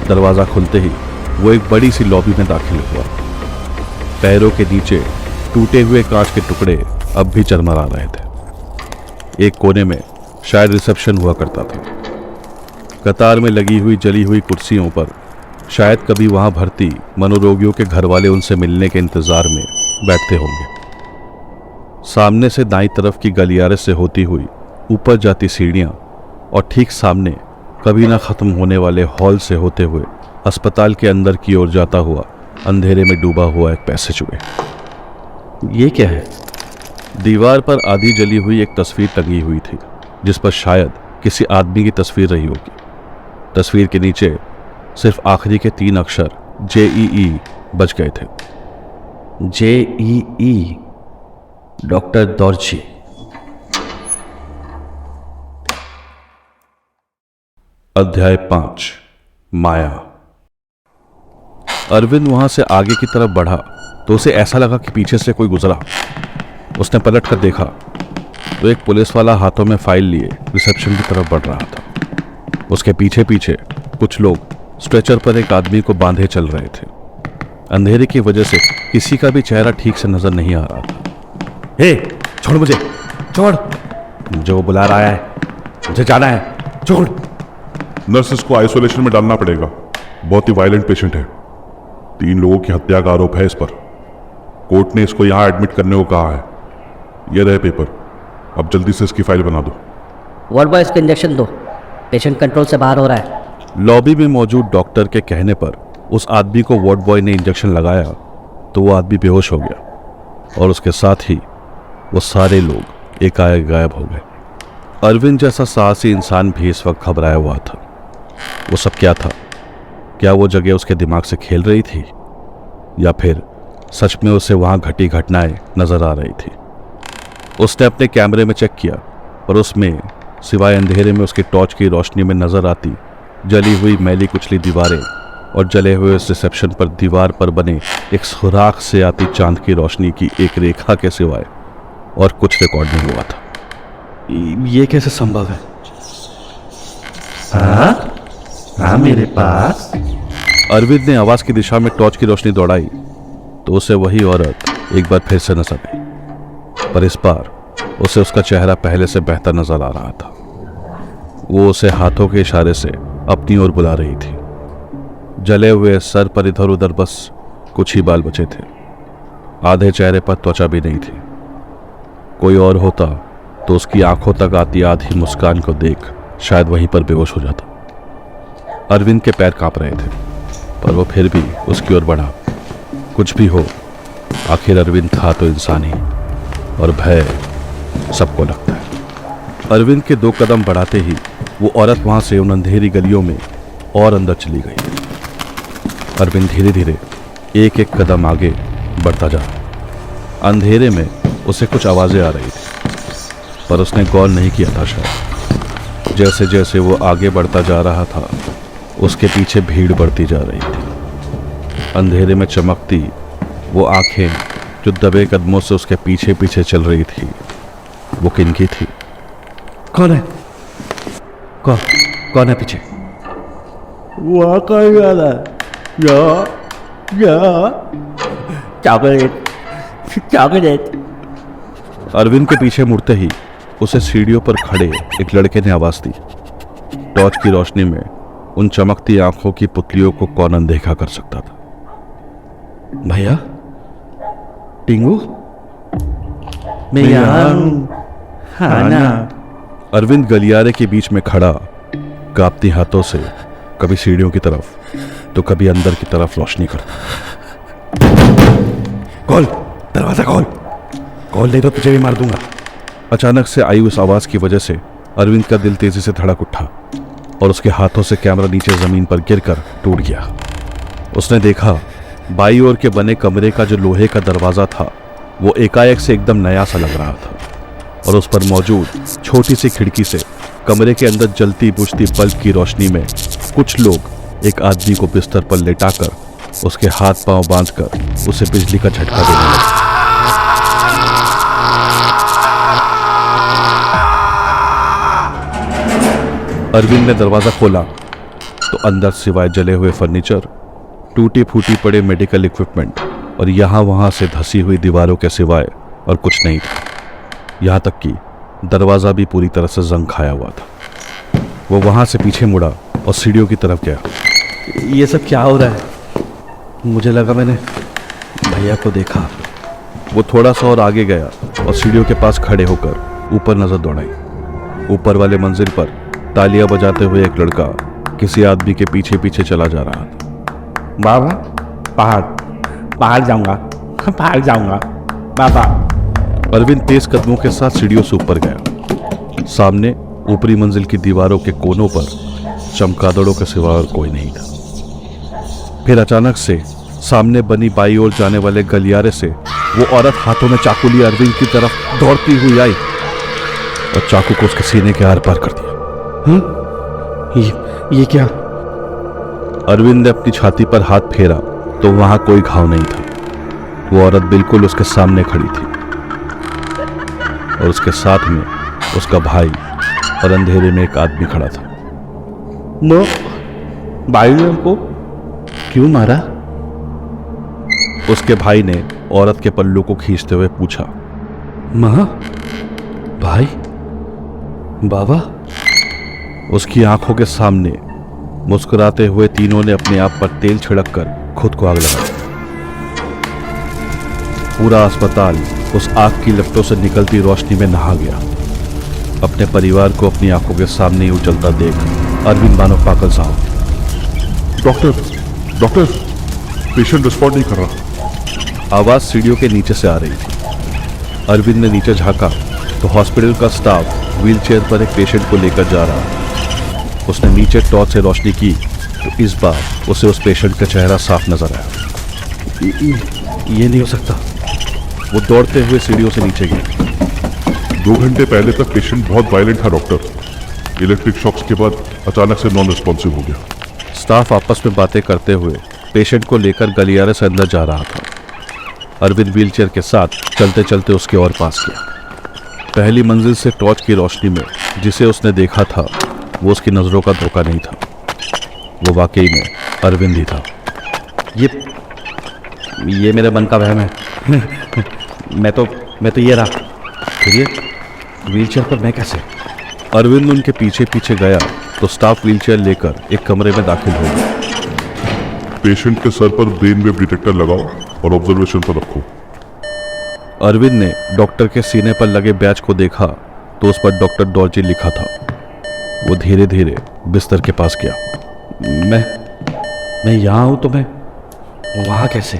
दरवाजा खुलते ही वो एक बड़ी सी लॉबी में दाखिल हुआ। पैरों के नीचे टूटे हुए कांच के टुकड़े अब भी चरमरा रहे थे। एक कोने में शायद रिसेप्शन हुआ करता था। कतार में लगी हुई जली हुई कुर्सियों पर शायद कभी वहां भर्ती मनोरोगियों के घर वाले उनसे मिलने के इंतजार में बैठते होंगे। सामने से दाईं तरफ की गलियारे से होती हुई ऊपर जाती सीढ़ियां और ठीक सामने कभी ना खत्म होने वाले हॉल से होते हुए अस्पताल के अंदर की ओर जाता हुआ अंधेरे में डूबा हुआ एक पैसेजवे। ये क्या है? दीवार पर आधी जली हुई एक तस्वीर टंगी हुई थी जिस पर शायद किसी आदमी की तस्वीर रही होगी। तस्वीर के नीचे सिर्फ आखिरी के 3 अक्षर JEE बच गए थे। JEE, डॉक्टर दौरची। अध्याय 5, माया। अरविंद वहां से आगे की तरफ बढ़ा तो उसे ऐसा लगा कि पीछे से कोई गुजरा। उसने पलट कर देखा तो एक पुलिस वाला हाथों में फाइल लिए रिसेप्शन की तरफ बढ़ रहा था। उसके पीछे पीछे कुछ लोग स्ट्रेचर पर एक आदमी को बांधे चल रहे थे। अंधेरे की वजह से किसी का भी चेहरा ठीक से नजर नहीं आ रहा था। हे, छोड़ मुझे, छोड़। जो बुला रहा है, मुझे जाना है, छोड़। नर्सेस को आइसोलेशन में डालना पड़ेगा, बहुत ही वायलेंट पेशेंट है। 3 लोगों की हत्या का आरोप है इस पर। कोर्ट ने इसको यहाँ एडमिट करने को कहा है। ये रहे पेपर, अब जल्दी से इसकी फाइल बना दो। वार्ड बॉय, इसको इंजेक्शन दो, पेशेंट कंट्रोल से बाहर हो रहा है। लॉबी में मौजूद डॉक्टर के कहने पर उस आदमी को वार्ड बॉय ने इंजेक्शन लगाया तो वो आदमी बेहोश हो गया और उसके साथ ही वो सारे लोग एकाएक गायब हो गए। अरविंद जैसा साहसी इंसान भी इस वक्त घबराया हुआ था। वो सब क्या था? क्या वो जगह उसके दिमाग से खेल रही थी या फिर सच में उसे वहां घटी घटनाएं नजर आ रही थी? उसने अपने कैमरे में चेक किया और उसमें सिवाय अंधेरे में उसकी टॉर्च की रोशनी में नजर आती जली हुई मैली कुचली दीवारें और जले हुए इस रिसेप्शन पर दीवार पर बने एक सुराख से आती चांद की रोशनी की एक रेखा के सिवाय और कुछ रिकॉर्ड नहीं हुआ था। ये कैसे संभव है? हाँ मेरे पास। अरविंद ने आवाज की दिशा में टॉर्च की रोशनी दौड़ाई तो उसे वही औरत एक बार फिर से नजर आई, पर इस बार उसे उसका चेहरा पहले से बेहतर नजर आ रहा था। वो उसे हाथों के इशारे से अपनी ओर बुला रही थी। जले हुए सर पर इधर उधर बस कुछ ही बाल बचे थे। आधे चेहरे पर त्वचा भी नहीं थी। कोई और होता तो उसकी आंखों तक आती आधी मुस्कान को देख शायद वहीं पर बेहोश हो जाता। अरविंद के पैर कांप रहे थे पर वो फिर भी उसकी ओर बढ़ा। कुछ भी हो, आखिर अरविंद था तो इंसान ही, और भय सबको लगता है। अरविंद के 2 कदम बढ़ाते ही वो औरत वहां से उन अंधेरी गलियों में और अंदर चली गई। अरविंद धीरे धीरे एक एक कदम आगे बढ़ता जा रहा। अंधेरे में उसे कुछ आवाजें आ रही थी पर उसने गौर नहीं किया था। शायद जैसे जैसे वो आगे बढ़ता जा रहा था उसके पीछे भीड़ बढ़ती जा रही थी। अंधेरे में चमकती वो आंखें जो दबे कदमों से उसके पीछे पीछे चल रही थी, वो किनकी थी? कौन है? कौन है पीछे? वहाँ कौन जा रहा है? चॉकलेट। अरविंद के पीछे मुड़ते ही उसे सीढ़ियों पर खड़े एक लड़के ने आवाज दी। टॉर्च की रोशनी में उन चमकती आंखों की पुतलियों को कौन अनदेखा कर सकता था? भैया, टिंगू, मैं यहाँ हूँ, खाना। अरविंद गलियारे के बीच में खड़ा कांपती हाथों से कभी सीढ़ियों की तरफ तो कभी अंदर की तरफ रोशनी करता। खोल दरवाजा, खोल नहीं तो तुझे भी मार दूंगा। अचानक से आई उस आवाज की वजह से अरविंद का दिल तेजी से धड़क उठा और उसके हाथों से कैमरा नीचे जमीन पर गिरकर टूट गया। उसने देखा बाई ओर के बने कमरे का जो लोहे का दरवाजा था वो एकाएक से एकदम नया सा लग रहा था और उस पर मौजूद छोटी सी खिड़की से कमरे के अंदर जलती बुझती बल्ब की रोशनी में कुछ लोग एक आदमी को बिस्तर पर लेटाकर उसके हाथ पांव बांधकर उसे बिजली का झटका देने लगे। अरविंद ने दरवाजा खोला तो अंदर सिवाय जले हुए फर्नीचर, टूटी फूटी पड़े मेडिकल इक्विपमेंट और यहां वहां से धसी हुई दीवारों के सिवाय और कुछ नहीं था। यहां तक कि दरवाज़ा भी पूरी तरह से जंग खाया हुआ था। वो वहाँ से पीछे मुड़ा और सीढ़ियों की तरफ गया। ये सब क्या हो रहा है? मुझे लगा मैंने भैया को देखा। वो थोड़ा सा और आगे गया और सीढ़ियों के पास खड़े होकर ऊपर नजर दौड़ाई। ऊपर वाले मंजिल पर तालियां बजाते हुए एक लड़का किसी आदमी के पीछे पीछे चला जा रहा था। बाबा पहाड़ पहाड़ जाऊंगा, पहाड़ जाऊंगा बाबा। अरविंद तेज कदमों के साथ सीढ़ियों से ऊपर गया। सामने ऊपरी मंजिल की दीवारों के कोनों पर चमगादड़ों के सिवा और कोई नहीं था। फिर अचानक से सामने बनी बाई ओर जाने वाले गलियारे से वो औरत हाथों में चाकू लिए अरविंद की तरफ दौड़ती हुई आई और चाकू को उसके सीने के आर पार कर दिया। ये क्या? अरविंद ने अपनी छाती पर हाथ फेरा तो वहां कोई घाव नहीं था। वो औरत बिल्कुल उसके सामने खड़ी थी और उसके साथ में उसका भाई और अंधेरे में एक आदमी खड़ा था। नो भाई ने हमको क्यों मारा? उसके भाई ने औरत के पल्लू को खींचते हुए पूछा। माँ, भाई, बाबा। उसकी आंखों के सामने मुस्कुराते हुए तीनों ने अपने आप पर तेल छिड़क कर खुद को आग लगा दी। पूरा अस्पताल उस आग की लपटों से निकलती रोशनी में नहा गया। अपने परिवार को अपनी आंखों के सामने ही उछलता देख अरविंद मानो पागल सा हो गया। डॉक्टर पेशेंट रिस्पॉन्ड नहीं कर रहा। आवाज सीढ़ियों के नीचे से आ रही थी। अरविंद ने नीचे झांका तो हॉस्पिटल का स्टाफ व्हीलचेयर पर एक पेशेंट को लेकर जा रहा। उसने नीचे टॉर्च से रोशनी की तो इस बार उसे उस पेशेंट का चेहरा साफ नजर आया। ये नहीं हो सकता। वो दौड़ते हुए सीढ़ियों से नीचे गया। 2 घंटे पहले तक पेशेंट बहुत वायलेंट था डॉक्टर। इलेक्ट्रिक शॉक्स के बाद अचानक से नॉन रिस्पॉन्सिव हो गया। स्टाफ आपस में बातें करते हुए पेशेंट को लेकर गलियारे से अंदर जा रहा था। अरविंद व्हीलचेयर के साथ चलते चलते उसके और पास गया। पहली मंजिल से टॉर्च की रोशनी में जिसे उसने देखा था वो उसकी नजरों का धोखा नहीं था। वो वाकई में अरविंद ही था। ये मेरे मन का वहम है। मैं तो ये रहा। फिर ये व्हीलचेयर पर मैं कैसे? अरविंद उनके पीछे पीछे गया तो स्टाफ व्हीलचेयर लेकर एक कमरे में दाखिल हो गया। पेशेंट के सर पर ब्रेन वेव डिटेक्टर लगाओ और ऑब्जर्वेशन पर रखो। अरविंद ने डॉक्टर के सीने पर लगे बैच को देखा तो उस पर डॉक्टर डॉर्जी लिखा था। वो धीरे धीरे बिस्तर के पास गया। मैं यहाँ हूँ तो मैं वहाँ कैसे?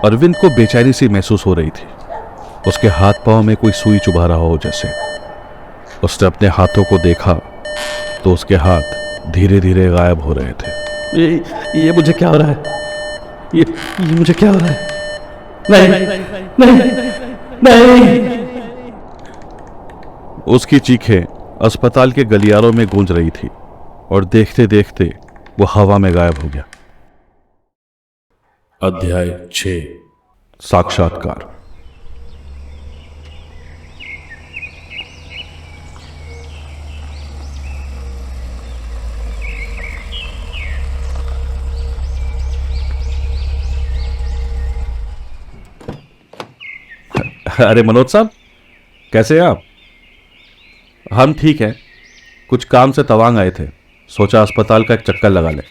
अरविंद को बेचैनी सी महसूस हो रही थी। उसके हाथ पांव में कोई सुई चुभा रहा हो जैसे। उसने अपने हाथों को देखा तो उसके हाथ धीरे धीरे गायब हो रहे थे। ये मुझे क्या हो रहा है? ये मुझे क्या हो रहा है? नहीं। उसकी चीखें अस्पताल के गलियारों में गूंज रही थी और देखते देखते वो हवा में गायब हो गया। अध्याय 6। साक्षात्कार। अरे मनोज साहब, कैसे हैं आप? हम ठीक हैं। कुछ काम से तवांग आए थे, सोचा अस्पताल का एक चक्कर लगा लें।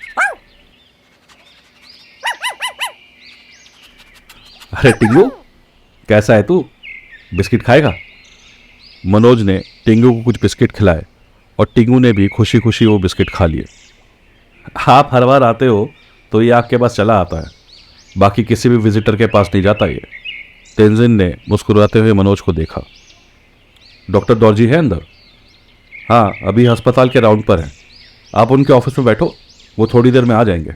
अरे टिंगू, कैसा है तू? बिस्किट खाएगा? मनोज ने टिंगू को कुछ बिस्किट खिलाए और टिंगू ने भी खुशी खुशी वो बिस्किट खा लिए। आप हर बार आते हो तो ये आपके पास चला आता है, बाकी किसी भी विजिटर के पास नहीं जाता ये। तेंजिन ने मुस्कुराते हुए मनोज को देखा। डॉक्टर डॉर्जी है अंदर? हाँ, अभी अस्पताल के राउंड पर है। आप उनके ऑफिस में बैठो, वो थोड़ी देर में आ जाएंगे।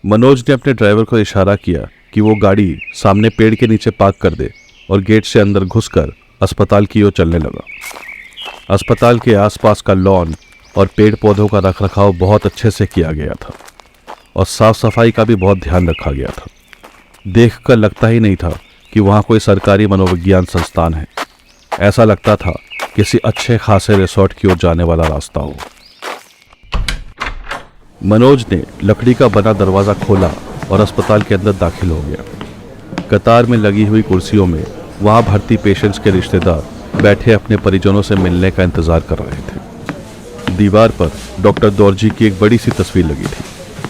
मनोज ने अपने ड्राइवर को इशारा किया कि वो गाड़ी सामने पेड़ के नीचे पार्क कर दे और गेट से अंदर घुसकर अस्पताल की ओर चलने लगा। अस्पताल के आसपास का लॉन और पेड़ पौधों का रखरखाव बहुत अच्छे से किया गया था और साफ सफाई का भी बहुत ध्यान रखा गया था। देखकर लगता ही नहीं था कि वहाँ कोई सरकारी मनोविज्ञान संस्थान है। ऐसा लगता था किसी अच्छे खासे रिसोर्ट की ओर जाने वाला रास्ता हो। मनोज ने लकड़ी का बना दरवाज़ा खोला और अस्पताल के अंदर दाखिल हो गया। कतार में लगी हुई कुर्सियों में वहाँ भर्ती पेशेंट्स के रिश्तेदार बैठे अपने परिजनों से मिलने का इंतजार कर रहे थे। दीवार पर डॉक्टर दौरजी की एक बड़ी सी तस्वीर लगी थी,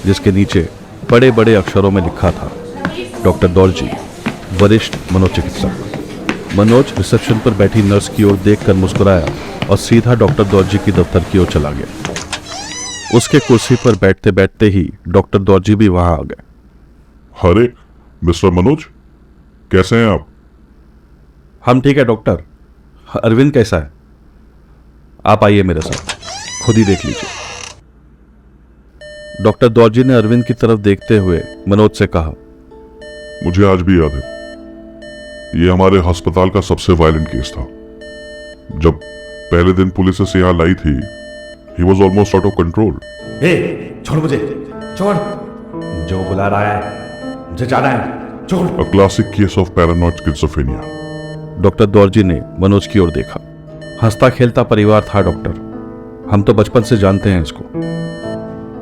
जिसके नीचे बड़े बड़े अक्षरों में लिखा था, डॉक्टर दौरजी, वरिष्ठ मनोचिकित्सक। मनोज रिसेप्शन पर बैठी नर्स की ओर देखकर मुस्कुराया और सीधा डॉक्टर दौरजी की दफ्तर की ओर चला गया। उसके कुर्सी पर बैठते बैठते ही डॉक्टर दौरजी भी वहां आ गए। अरे मिस्टर मनोज, कैसे हैं आप? हम ठीक है डॉक्टर। अरविंद कैसा है? आप आइए मेरे साथ, खुद ही देख लीजिए। डॉक्टर दौरजी ने अरविंद की तरफ देखते हुए मनोज से कहा, मुझे आज भी याद है, ये हमारे अस्पताल का सबसे वायलेंट केस था। जब पहले दिन पुलिस इसे यहाँ लाई थी, he was almost out of control. छोड़ मुझे, छोड़। जो बुला रहा है, मुझे जाना है, छोड़। A classic case of paranoid schizophrenia. Doctor दौरजी ने मनोज की ओर देखा। हंसता खेलता परिवार था डॉक्टर, हम तो बचपन से जानते हैं इसको।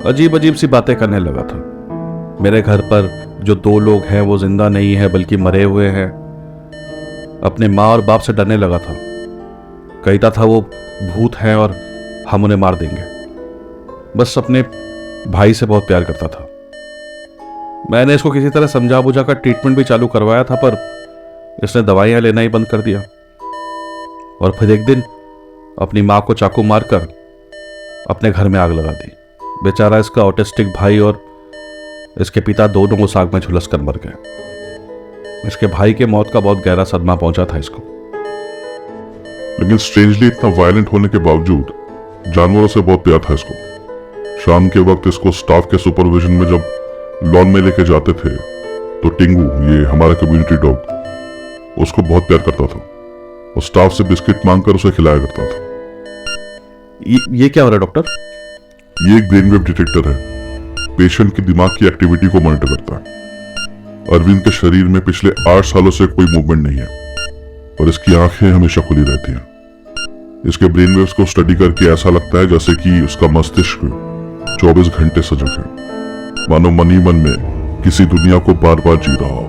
अजीब अजीब सी बातें करने लगा था। मेरे घर पर जो 2 लोग हैं वो जिंदा नहीं है बल्कि मरे हुए हैं। अपने माँ और बाप से डरने लगा था। कहता था वो भूत हैं और हम उन्हें मार देंगे। बस अपने भाई से बहुत प्यार करता था। मैंने इसको किसी तरह समझा बुझा कर ट्रीटमेंट भी चालू करवाया था, पर इसने दवाइयां लेना ही बंद कर दिया। और फिर एक दिन अपनी माँ को चाकू मारकर अपने घर में आग लगा दी। बेचारा इसका ऑटिस्टिक भाई और इसके पिता दोनों उस आग में झुलस कर मर गए। इसके भाई के मौत का बहुत गहरा सदमा पहुंचा था इसको। लेकिन स्ट्रेंजली इतना वायलेंट होने के बावजूद जानवरों से बहुत प्यार था इसको। शाम के वक्त इसको स्टाफ के सुपरविजन में जब लॉन में लेके जाते थे तो टिंगू, ये हमारा कम्युनिटी डॉग, उसको बहुत प्यार करता था और स्टाफ से बिस्किट मांगकर उसे खिलाया करता था। ये क्या हो रहा है डॉक्टर? ये एक ब्रेनवेव डिटेक्टर है, पेशेंट की दिमाग की एक्टिविटी को मॉनिटर करता है। अरविंद के शरीर में पिछले 8 सालों से कोई मूवमेंट नहीं है और इसकी आंखें हमेशा खुली रहती हैं। इसके ब्रेनवेव्स को स्टडी करके ऐसा लगता है जैसे कि उसका मस्तिष्क 24 घंटे सजग है, मानो मन ही मन में किसी दुनिया को बार बार जी रहा हो।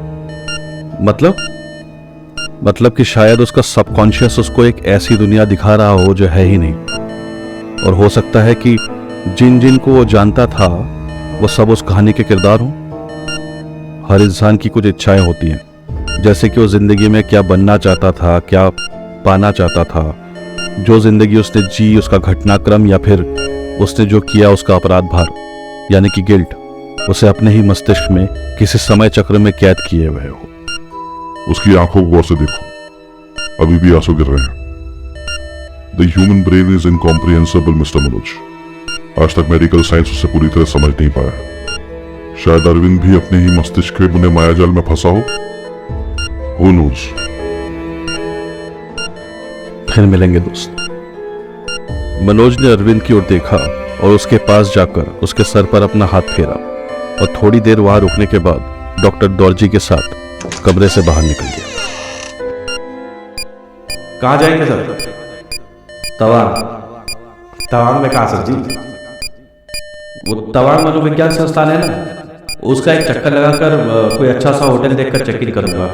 मतलब कि शायद उसका सबकॉन्शियस उसको एक ऐसी दुनिया दिखा रहा हो जो है ही नहीं। और हो सकता है कि जिन जिन को वो जानता था वो सब उस कहानी के किरदार हों। हर इंसान की कुछ इच्छाएं होती हैं, जैसे कि वो जिंदगी में क्या बनना चाहता था, क्या पाना चाहता था। जो जिंदगी उसने जी उसका घटनाक्रम या फिर उसने जो किया उसका अपराध भार यानी कि गिल्ट उसे अपने ही मस्तिष्क में किसी समय चक्र में कैद किए हुए हो। उसकी आंखों को गौर से देखो, अभी भी आंसू गिर रहे हैं। The human brain is incomprehensible mister Manoj. आज तक मेडिकल साइंस उसे पूरी तरह समझ नहीं पाया। शायद अरविंद भी अपने ही मस्तिष्क के बुने मायाजाल में फंसा हो। Who knows? फिर मिलेंगे दोस्त। मनोज ने अरविंद की ओर देखा और उसके पास जाकर उसके सर पर अपना हाथ फेरा और थोड़ी देर वहां रुकने के बाद डॉक्टर दौरजी के साथ कमरे से बाहर निकल गया। कहाँ जाएंगे सर? तवांग में कहा सर जी? वो तवांग मनोविज्ञान संस्थान है ना, उसका एक चक्कर लगाकर कोई अच्छा सा होटल देखकर चेक इन करूंगा।